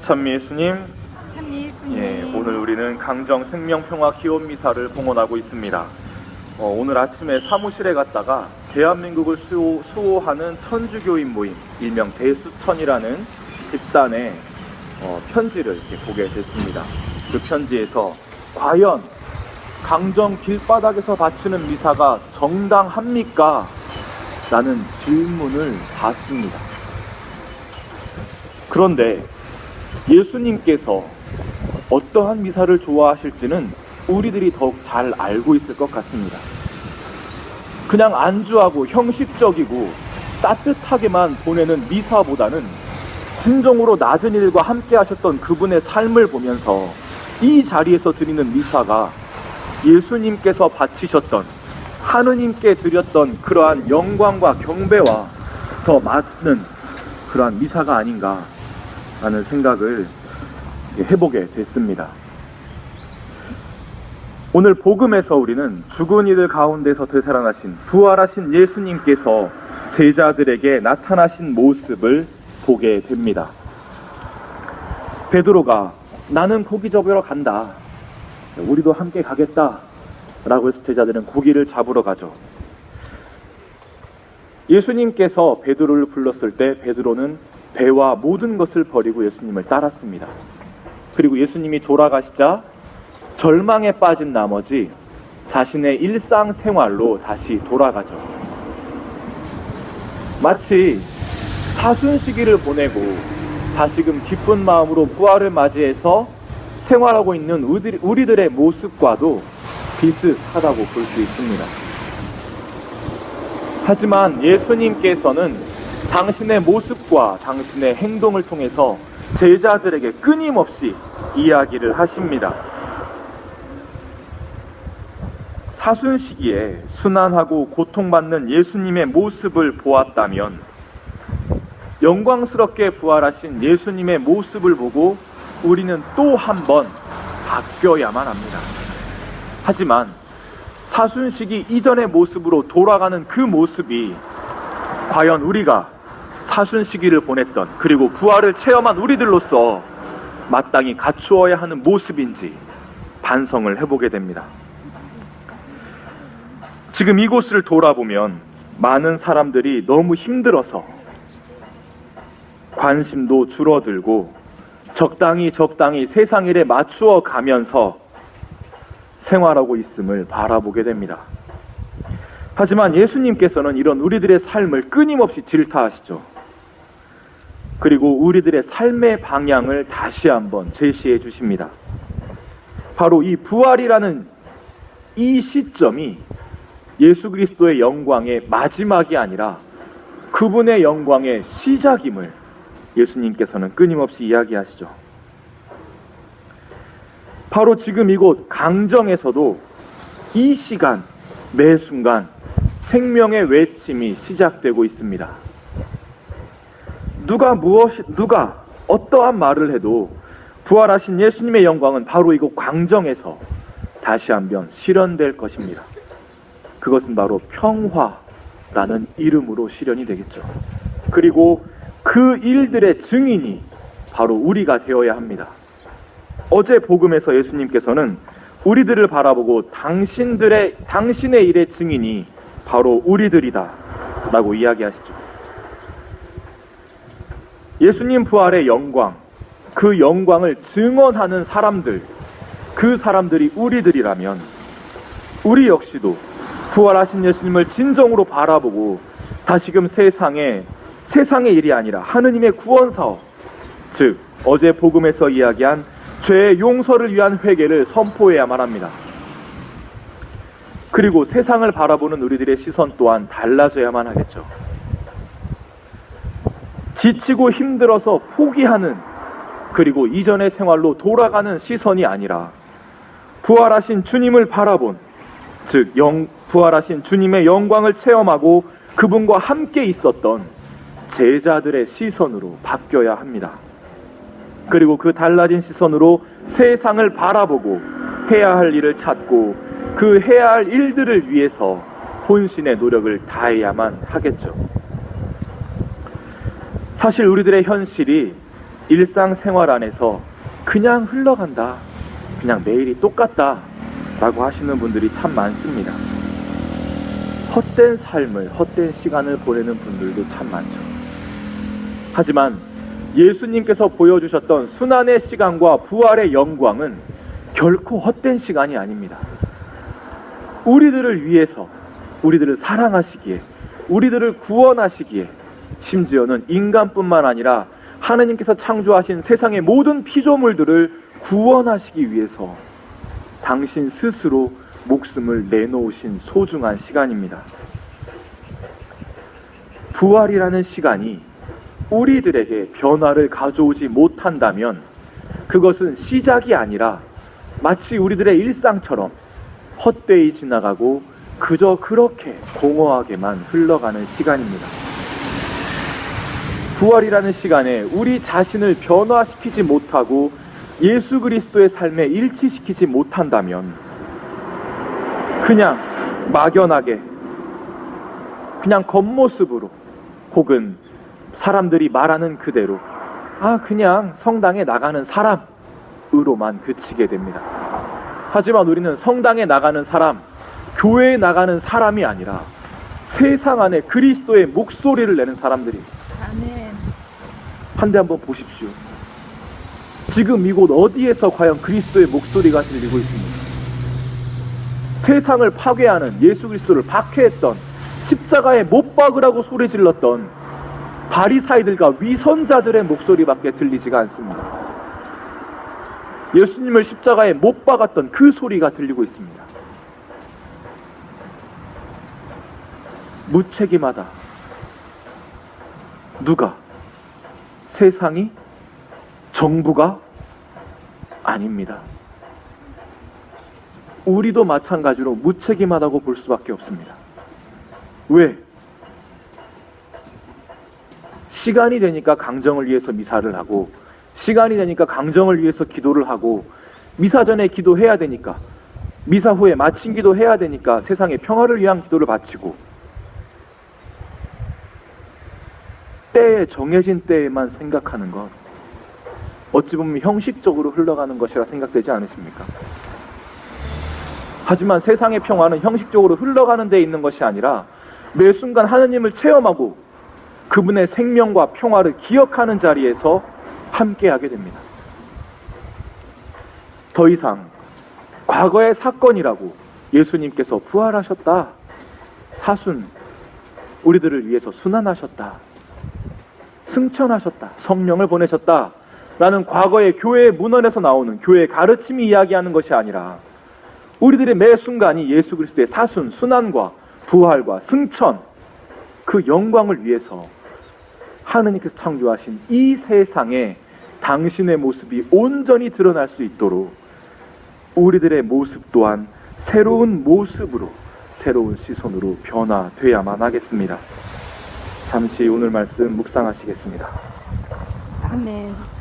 찬미 예수님, 찬미 예수님. 오늘 우리는 강정 생명평화 기원 미사를 봉헌하고 있습니다. 오늘 아침에 사무실에 갔다가 대한민국을 수호하는 천주교인 모임, 일명 대수천이라는 집단의 편지를 이렇게 보게 됐습니다. 그 편지에서 과연 강정 길바닥에서 바치는 미사가 정당합니까? 라는 질문을 받습니다. 그런데 예수님께서 어떠한 미사를 좋아하실지는 우리들이 더욱 잘 알고 있을 것 같습니다. 그냥 안주하고 형식적이고 따뜻하게만 보내는 미사보다는 진정으로 낮은 일과 함께 하셨던 그분의 삶을 보면서 이 자리에서 드리는 미사가 예수님께서 바치셨던, 하느님께 드렸던 그러한 영광과 경배와 더 맞는 그러한 미사가 아닌가 라는 생각을 해보게 됐습니다. 오늘 복음에서 우리는 죽은 이들 가운데서 되살아나신, 부활하신 예수님께서 제자들에게 나타나신 모습을 보게 됩니다. 베드로가 나는 고기 잡으러 간다, 우리도 함께 가겠다 라고 해서 제자들은 고기를 잡으러 가죠. 예수님께서 베드로를 불렀을 때 베드로는 배와 모든 것을 버리고 예수님을 따랐습니다. 그리고 예수님이 돌아가시자 절망에 빠진 나머지 자신의 일상생활로 다시 돌아가죠. 마치 사순시기를 보내고 다시금 기쁜 마음으로 부활을 맞이해서 생활하고 있는 우리들의 모습과도 비슷하다고 볼 수 있습니다. 하지만 예수님께서는 당신의 모습과 당신의 행동을 통해서 제자들에게 끊임없이 이야기를 하십니다. 사순시기에 순환하고 고통받는 예수님의 모습을 보았다면 영광스럽게 부활하신 예수님의 모습을 보고 우리는 또 한 번 바뀌어야만 합니다. 하지만 사순시기 이전의 모습으로 돌아가는 그 모습이 과연 우리가 사순시기를 보냈던, 그리고 부활을 체험한 우리들로서 마땅히 갖추어야 하는 모습인지 반성을 해보게 됩니다. 지금 이곳을 돌아보면 많은 사람들이 너무 힘들어서 관심도 줄어들고 적당히 세상 일에 맞추어 가면서 생활하고 있음을 바라보게 됩니다. 하지만 예수님께서는 이런 우리들의 삶을 끊임없이 질타하시죠. 그리고 우리들의 삶의 방향을 다시 한번 제시해 주십니다. 바로 이 부활이라는 이 시점이 예수 그리스도의 영광의 마지막이 아니라 그분의 영광의 시작임을 예수님께서는 끊임없이 이야기하시죠. 바로 지금 이곳 강정에서도 이 시간, 매 순간 생명의 외침이 시작되고 있습니다. 누가 어떠한 말을 해도 부활하신 예수님의 영광은 바로 이곳 강정에서 다시 한번 실현될 것입니다. 그것은 바로 평화라는 이름으로 실현이 되겠죠. 그리고 그 일들의 증인이 바로 우리가 되어야 합니다. 어제 복음에서 예수님께서는 우리들을 바라보고 당신의 일의 증인이 바로 우리들이다 라고 이야기하시죠. 예수님 부활의 영광, 그 영광을 증언하는 사람들, 그 사람들이 우리들이라면 우리 역시도 부활하신 예수님을 진정으로 바라보고 다시금 세상의 일이 아니라 하느님의 구원사업, 즉 어제 복음에서 이야기한 죄의 용서를 위한 회개를 선포해야만 합니다. 그리고 세상을 바라보는 우리들의 시선 또한 달라져야만 하겠죠. 지치고 힘들어서 포기하는, 그리고 이전의 생활로 돌아가는 시선이 아니라 부활하신 주님을 바라본, 즉 부활하신 주님의 영광을 체험하고 그분과 함께 있었던 제자들의 시선으로 바뀌어야 합니다. 그리고 그 달라진 시선으로 세상을 바라보고 해야 할 일을 찾고 그 해야 할 일들을 위해서 혼신의 노력을 다해야만 하겠죠. 사실 우리들의 현실이 일상생활 안에서 그냥 흘러간다, 그냥 매일이 똑같다 라고 하시는 분들이 참 많습니다. 헛된 삶을, 헛된 시간을 보내는 분들도 참 많죠. 하지만 예수님께서 보여주셨던 순환의 시간과 부활의 영광은 결코 헛된 시간이 아닙니다. 우리들을 위해서, 우리들을 사랑하시기에, 우리들을 구원하시기에, 심지어는 인간뿐만 아니라 하나님께서 창조하신 세상의 모든 피조물들을 구원하시기 위해서 당신 스스로 목숨을 내놓으신 소중한 시간입니다. 부활이라는 시간이 우리들에게 변화를 가져오지 못한다면 그것은 시작이 아니라 마치 우리들의 일상처럼 헛되이 지나가고 그저 그렇게 공허하게만 흘러가는 시간입니다. 부활이라는 시간에 우리 자신을 변화시키지 못하고 예수 그리스도의 삶에 일치시키지 못한다면 그냥 막연하게, 그냥 겉모습으로, 혹은 사람들이 말하는 그대로 그냥 성당에 나가는 사람으로만 그치게 됩니다. 하지만 우리는 성당에 나가는 사람, 교회에 나가는 사람이 아니라 세상 안에 그리스도의 목소리를 내는 사람들입니다. 아멘. 한 대 한번 보십시오. 지금 이곳 어디에서 과연 그리스도의 목소리가 들리고 있습니까? 세상을 파괴하는, 예수 그리스도를 박해했던, 십자가에 못 박으라고 소리 질렀던 바리사이들과 위선자들의 목소리밖에 들리지가 않습니다. 예수님을 십자가에 못 박았던 그 소리가 들리고 있습니다. 무책임하다. 누가? 세상이? 정부가? 아닙니다. 우리도 마찬가지로 무책임하다고 볼 수밖에 없습니다. 왜? 시간이 되니까 강정을 위해서 미사를 하고, 시간이 되니까 강정을 위해서 기도를 하고, 미사 전에 기도해야 되니까, 미사 후에 마친 기도해야 되니까 세상의 평화를 위한 기도를 바치고, 때에, 정해진 때에만 생각하는 것, 어찌 보면 형식적으로 흘러가는 것이라 생각되지 않으십니까? 하지만 세상의 평화는 형식적으로 흘러가는 데 있는 것이 아니라 매 순간 하느님을 체험하고 그분의 생명과 평화를 기억하는 자리에서 함께하게 됩니다. 더 이상 과거의 사건이라고 예수님께서 부활하셨다, 사순, 우리들을 위해서 순환하셨다, 승천하셨다, 성령을 보내셨다 라는 과거의 교회의 문헌에서 나오는 교회의 가르침이 이야기하는 것이 아니라 우리들의 매 순간이 예수 그리스도의 사순, 순환과 부활과 승천, 그 영광을 위해서 하느님께서 창조하신 이 세상에 당신의 모습이 온전히 드러날 수 있도록 우리들의 모습 또한 새로운 모습으로, 새로운 시선으로 변화되어야만 하겠습니다. 잠시 오늘 말씀 묵상하시겠습니다. 아멘.